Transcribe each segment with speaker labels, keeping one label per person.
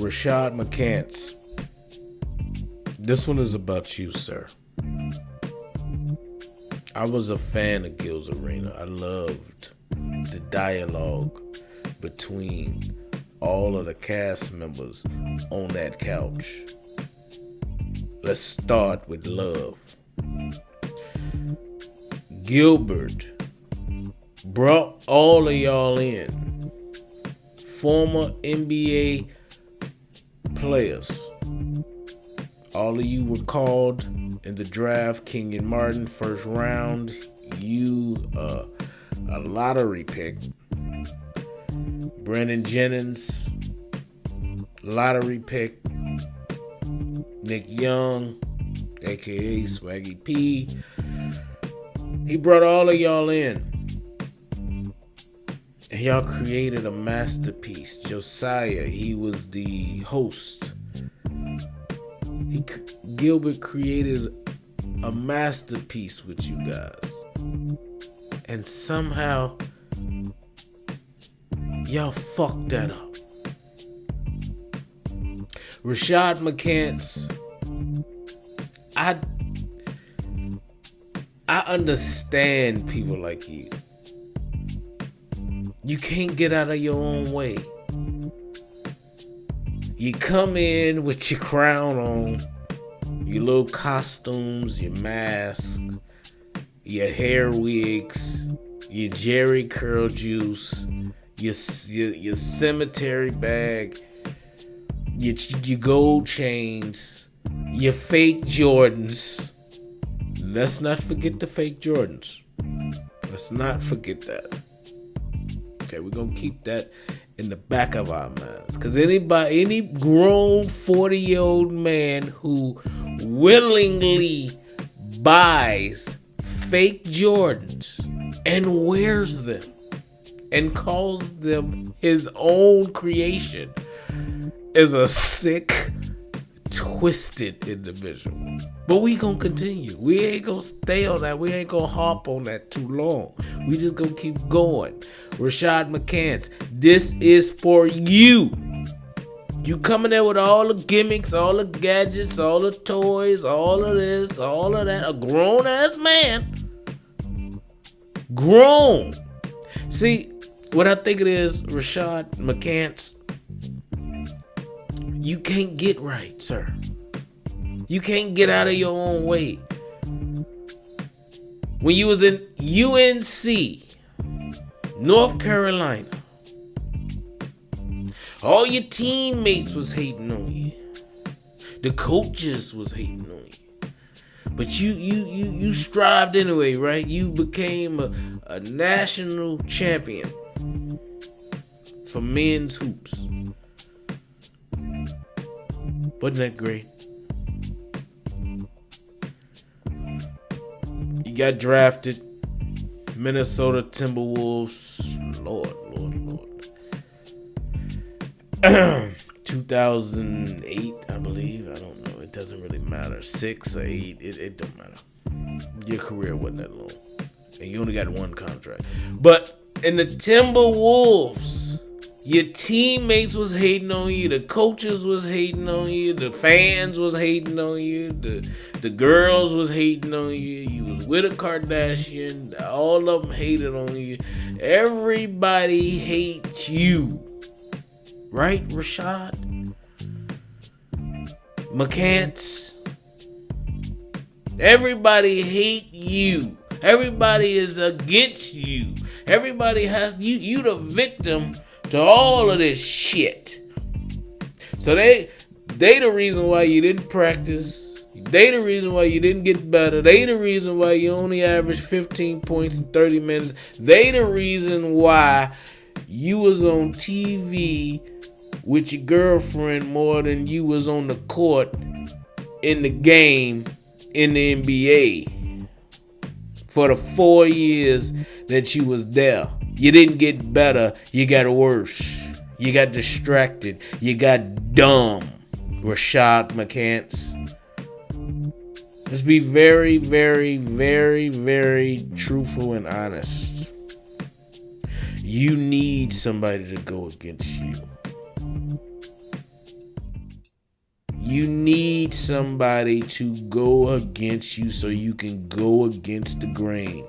Speaker 1: Rashad McCants. This one is about you, sir. I was a fan of Gil's Arena. I loved the dialogue between all of the cast members on that couch. Let's start with love. Gilbert brought all of y'all in. Former NBA players. All of you were called in the draft. Kenyon Martin, first round. You, a lottery pick. Brandon Jennings, lottery pick. Nick Young, a.k.a. Swaggy P. He brought all of y'all in. And y'all created a masterpiece. Josiah, he was the host. Gilbert created a masterpiece with you guys. And somehow, y'all fucked that up. Rashad McCants, I understand people like you. You can't get out of your own way. You come in with your crown on, your little costumes, your mask, your hair wigs, your Jerry curl juice, your cemetery bag, your gold chains, your fake Jordans. Let's not forget the fake Jordans. Let's not forget that. Okay, we're gonna keep that in the back of our minds. Because any grown 40-year-old man who willingly buys fake Jordans and wears them and calls them his own creation is a sick, twisted individual. But we gonna continue. We ain't gonna stay on that. We ain't gonna harp on that too long. We just gonna keep going. Rashad McCants, this is for you. You coming there with all the gimmicks, all the gadgets, all the toys, all of this, all of that. A grown ass man. Grown. See, what I think it is, Rashad McCants, you can't get right, sir. You can't get out of your own way. When you was in UNC, North Carolina, all your teammates was hating on you. The coaches was hating on you. But you strived anyway, right? You became a national champion for men's hoops. Wasn't that great? You got drafted. Minnesota Timberwolves. Lord. 2008, I believe. I don't know. It doesn't really matter. 6 or 8. It don't matter. Your career wasn't that long. And you only got one contract. But in the Timberwolves, your teammates was hating on you. The coaches was hating on you. The fans was hating on you. The girls was hating on you. You was with a Kardashian. All of them hated on you. Everybody hates you. Right, Rashad? McCants? Everybody hate you. Everybody is against you. Everybody has you the victim to all of this shit. So they the reason why you didn't practice. They the reason why you didn't get better. They the reason why you only averaged 15 points in 30 minutes. They the reason why you was on TV with your girlfriend more than you was on the court in the game in the NBA. For the 4 years that you was there. You didn't get better, you got worse. You got distracted, you got dumb. Rashad McCants. Let's be very, very, very, very truthful and honest. You need somebody to go against you. You need somebody to go against you so you can go against the grain.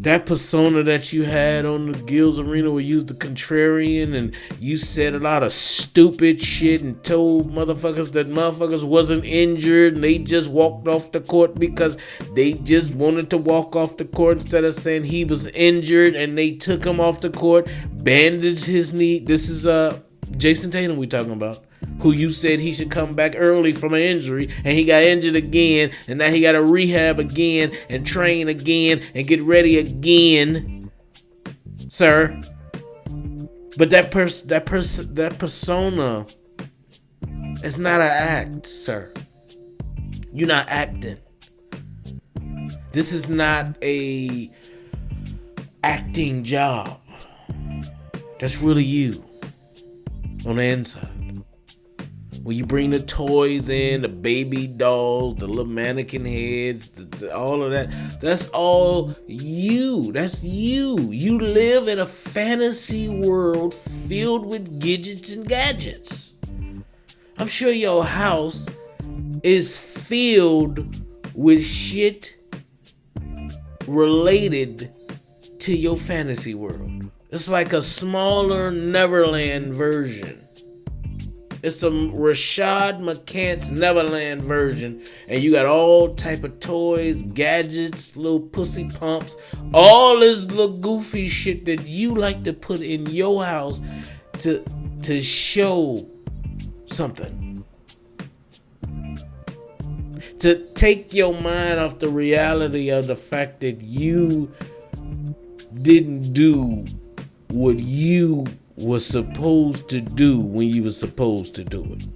Speaker 1: That persona that you had on the Gills Arena where you was the contrarian and you said a lot of stupid shit and told motherfuckers that motherfuckers wasn't injured and they just walked off the court because they just wanted to walk off the court instead of saying he was injured, and they took him off the court, bandaged his knee. This is Jason Tatum we talking about, who you said he should come back early from an injury, and he got injured again, and now he got to rehab again and train again and get ready again, sir. But that persona is not an act, sir. You're not acting. This is not a acting job. That's really you on the inside. When you bring the toys in, the baby dolls, the little mannequin heads, all of that, that's all you. That's you. You live in a fantasy world filled with gadgets and gadgets. I'm sure your house is filled with shit related to your fantasy world. It's like a smaller Neverland version. It's some Rashad McCants Neverland version. And you got all type of toys, gadgets, little pussy pumps, all this little goofy shit that you like to put in your house to show something. To take your mind off the reality of the fact that you didn't do what you was supposed to do when you was supposed to do it.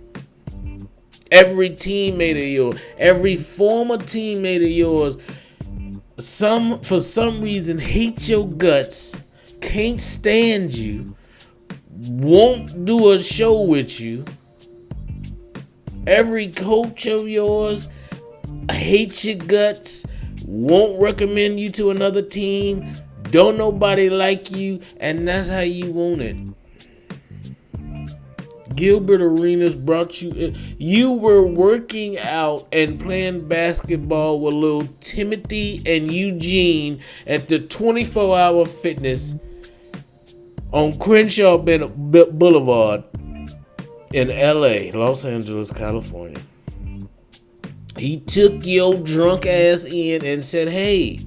Speaker 1: Every teammate of yours, every former teammate of yours, for some reason hates your guts, can't stand you, won't do a show with you. Every coach of yours hates your guts, won't recommend you to another team, don't nobody like you, and that's how you want it. Gilbert Arenas brought you in. You were working out and playing basketball with little Timothy and Eugene at the 24-hour fitness on Crenshaw Boulevard in LA, Los Angeles, California. He took your drunk ass in and said, hey,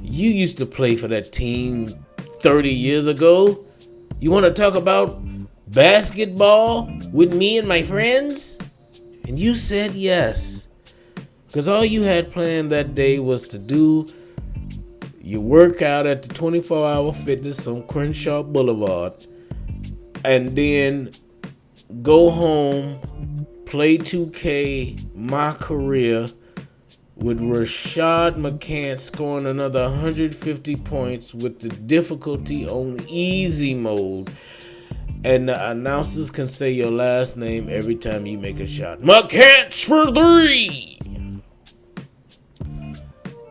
Speaker 1: you used to play for that team 30 years ago. You want to talk about basketball with me and my friends? And you said yes. Because all you had planned that day was to do your workout at the 24-hour fitness on Crenshaw Boulevard. And then go home, play 2K, my career, with Rashad McCants scoring another 150 points with the difficulty on easy mode. And the announcers can say your last name every time you make a shot. McCants for 3!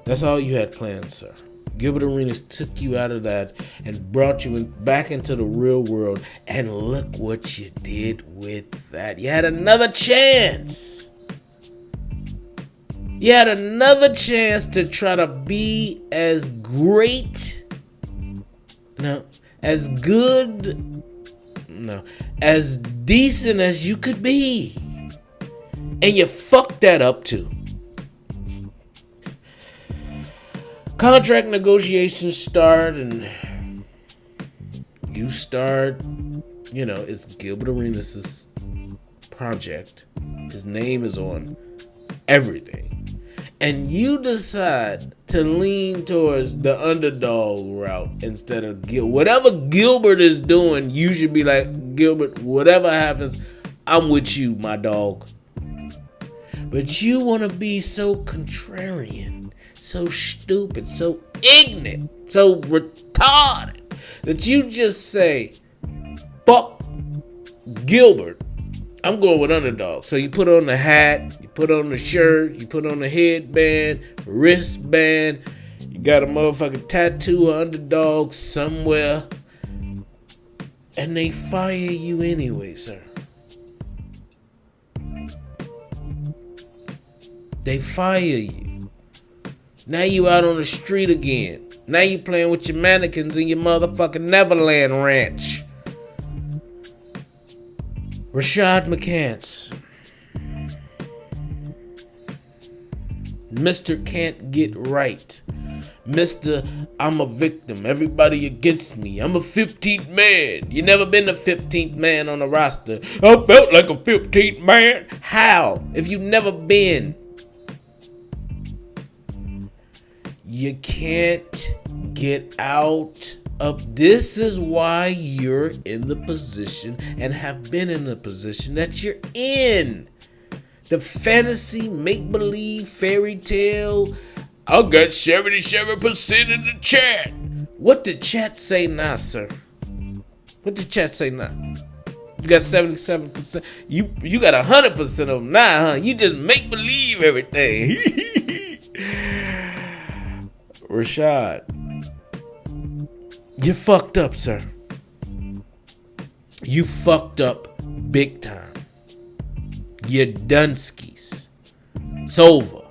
Speaker 1: That's all you had planned, sir. Gilbert Arenas took you out of that and brought you back into the real world. And look what you did with that. You had another chance. You had another chance to try to be as great, as good, as decent as you could be. And you fucked that up too. Contract negotiations start and you start, it's Gilbert Arenas' project. His name is on everything. And you decide to lean towards the underdog route instead of Gilbert. Whatever Gilbert is doing, you should be like, Gilbert, whatever happens, I'm with you, my dog. But you want to be so contrarian, so stupid, so ignorant, so retarded, that you just say, fuck Gilbert, I'm going with underdog. So you put on the hat, you put on the shirt, you put on the headband, wristband, you got a motherfucking tattoo of underdog somewhere, and they fire you anyway, sir. They fire you. Now you out on the street again. Now you playing with your mannequins in your motherfucking Neverland Ranch. Rashad McCants. Mr. Can't Get Right. Mr. I'm a victim. Everybody against me. I'm a 15th man. You never been the 15th man on the roster. I felt like a 15th man. How? If you never been. You can't get out of. This is why you're in the position and have been in the position that you're in. The fantasy, make-believe, fairy tale. I got 77% in the chat. What did chat say now, sir? What did chat say now? You got 77%. You got 100% of them now, huh? You just make-believe everything. Rashad, you fucked up, sir. You fucked up big time. You're Dunskies. It's over.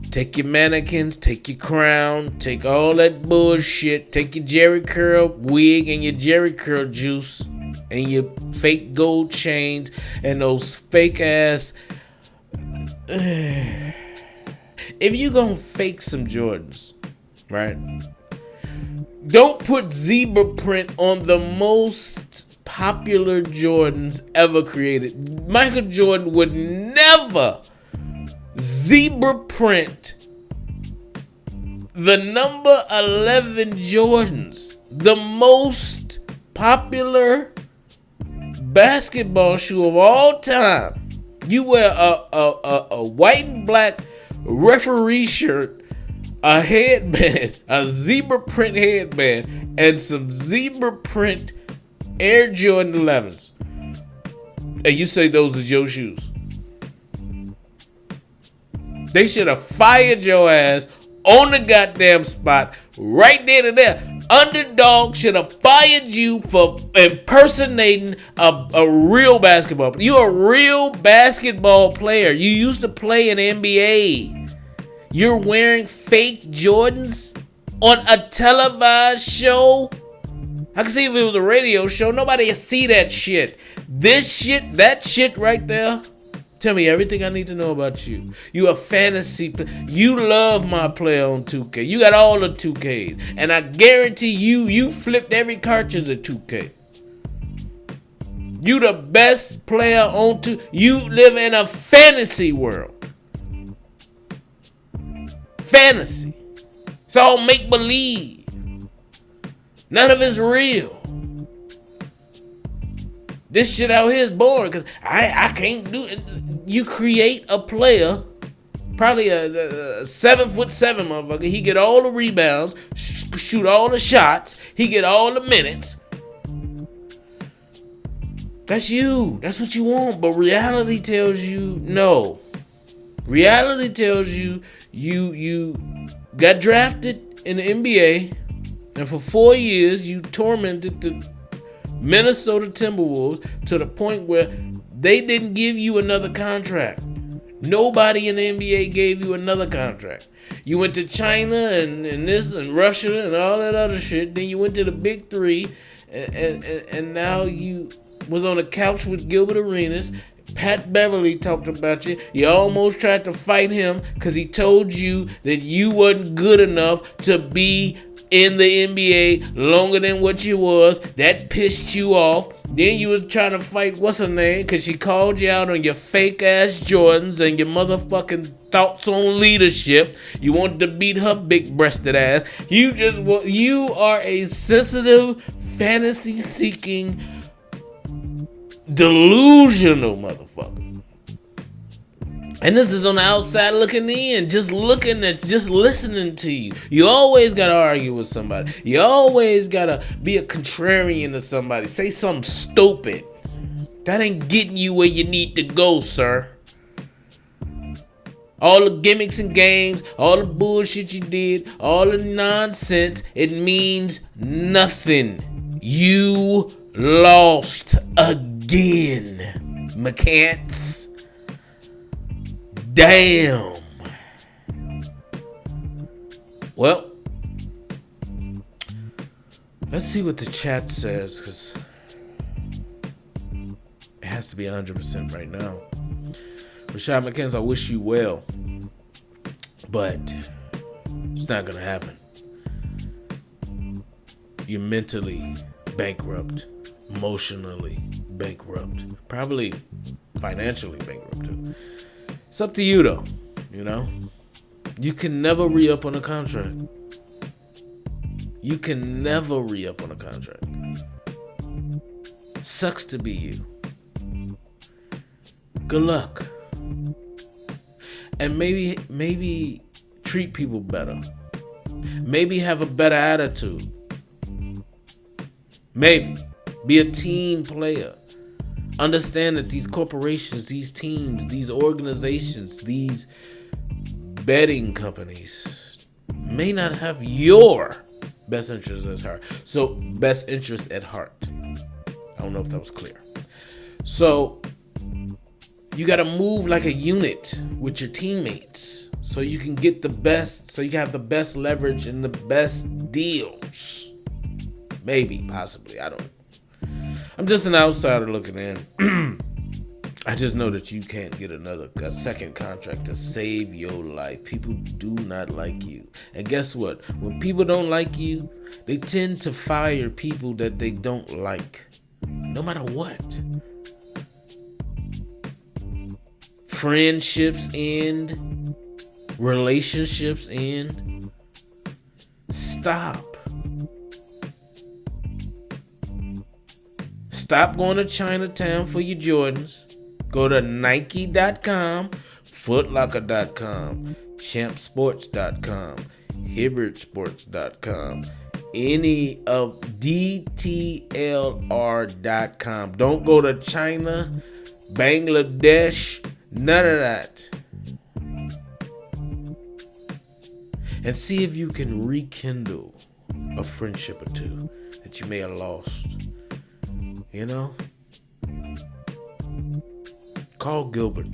Speaker 1: Take your mannequins, take your crown, take all that bullshit, take your Jerry curl wig and your Jerry curl juice and your fake gold chains and those fake ass. If you gonna fake some Jordans, right? Don't put zebra print on the most popular Jordans ever created. Michael Jordan would never zebra print the number 11 Jordans, the most popular basketball shoe of all time. You wear a white and black referee shirt, a headband, a zebra print headband, and some zebra print Air Jordan 11s. And you say those are your shoes. They should have fired your ass on the goddamn spot right then and there. Underdog should have fired you for impersonating a real basketball player. You're a real basketball player. You used to play in the NBA. You're wearing fake Jordans on a televised show. I can see if it was a radio show, nobody would see that shit. This shit, that shit right there. Tell me everything I need to know about you. You a fantasy player. You love my player on 2K. You got all the 2Ks. And I guarantee you flipped every cartridge of 2K. You the best player on 2K. You live in a fantasy world. Fantasy. It's all make-believe. None of it's real. This shit out here is boring because I can't do it. You create a player, probably a 7'7" motherfucker. He get all the rebounds, shoot all the shots. He get all the minutes. That's you. That's what you want. But reality tells you no. Reality tells you you got drafted in the NBA, and for 4 years you tormented the Minnesota Timberwolves to the point where they didn't give you another contract. Nobody in the NBA gave you another contract. You went to China and this and Russia and all that other shit. Then you went to the big three, and now you was on the couch with Gilbert Arenas. Pat Beverly talked about you. You almost tried to fight him because he told you that you wasn't good enough to be in the NBA longer than what you was. That pissed you off. Then you was trying to fight what's her name because she called you out on your fake ass Jordans and your motherfucking thoughts on leadership. You wanted to beat her big breasted ass. You are a sensitive, fantasy seeking, delusional motherfucker. And this is on the outside looking in, just listening to you. You always gotta argue with somebody. You always gotta be a contrarian to somebody. Say something stupid. That ain't getting you where you need to go, sir. All the gimmicks and games, all the bullshit you did, all the nonsense, it means nothing. You lost again, McCants. Damn. Well, let's see what the chat says, because it has to be 100% right now. Rashad McCants, I wish you well, but it's not going to happen. You're mentally bankrupt, emotionally bankrupt, probably financially bankrupt too. It's up to you though, you know? You can never re-up on a contract. You can never re-up on a contract. Sucks to be you. Good luck. And maybe treat people better. Maybe have a better attitude. Maybe be a team player. Understand that these corporations, these teams, these organizations, these betting companies may not have your best interest at heart. So, best interest at heart. I don't know if that was clear. So, you got to move like a unit with your teammates so you can get the best, so you can have the best leverage and the best deals. Maybe, possibly, I don't know. I'm just an outsider looking in. I just know that you can't get a second contract to save your life. People do not like you. And guess what? When people don't like you, they tend to fire people that they don't like. No matter what. Friendships end. Relationships end. Stop. Stop going to Chinatown for your Jordans. Go to Nike.com, Footlocker.com, Champsports.com, HibbertSports.com, any of DTLR.com. Don't go to China, Bangladesh, none of that. And see if you can rekindle a friendship or two that you may have lost. You know? Call Gilbert.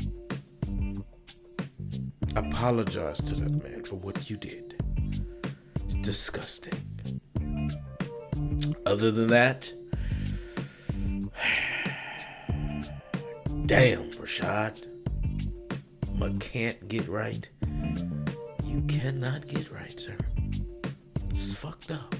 Speaker 1: Apologize to that man for what you did. It's disgusting. Other than that, damn, Rashad. Can't get right. You cannot get right, sir. It's fucked up.